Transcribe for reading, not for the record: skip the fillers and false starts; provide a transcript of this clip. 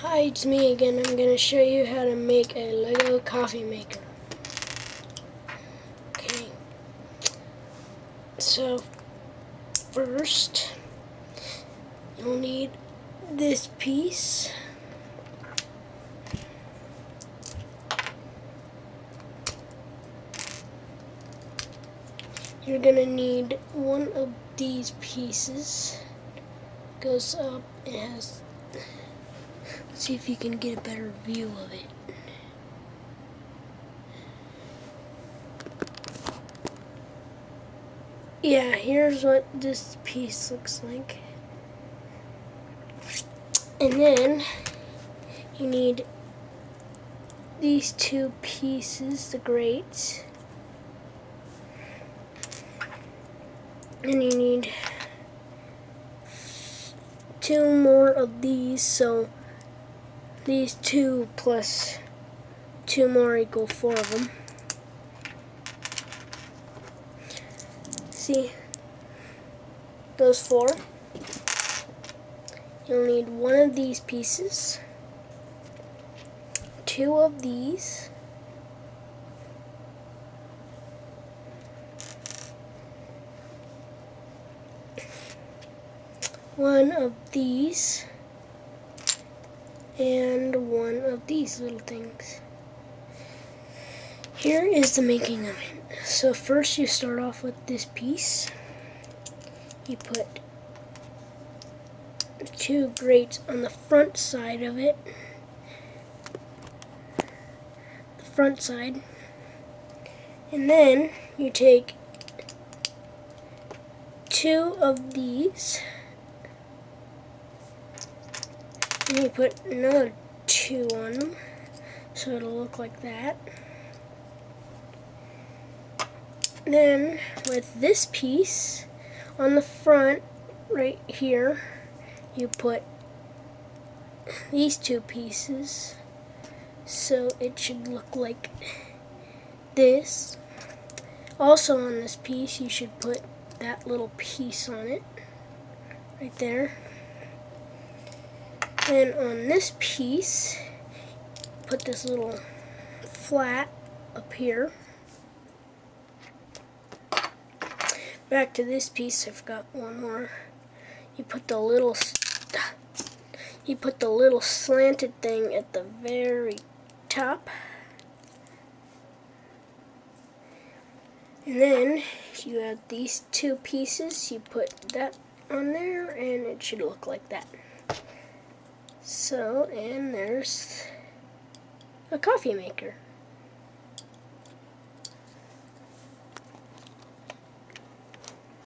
Hi, it's me again. I'm going to show you how to make a Lego coffee maker. Okay, so first you'll need this piece. You're going to need one of these pieces. Goes up, it has, let's see if you can get a better view of it. Yeah, here's what this piece looks like. And then you need these two pieces, the grates. And you need two more of these, so these two plus two more equal four of them. See, those four. You'll need one of these pieces, two of these, one of these, and one of these little things. Here is the making of it. So first you start off with this piece. You put two grates on the front side of it. The front side. And then you take two of these and you put another two on them, so it'll look like that. Then with this piece on the front right here, you put these two pieces, so it should look like this. Also on this piece you should put that little piece on it right there. Then on this piece put this little flat up here. Back to this piece, I forgot one more. You put the little slanted thing at the very top. And then you have these two pieces, you put that on there and it should look like that. So, and there's a coffee maker.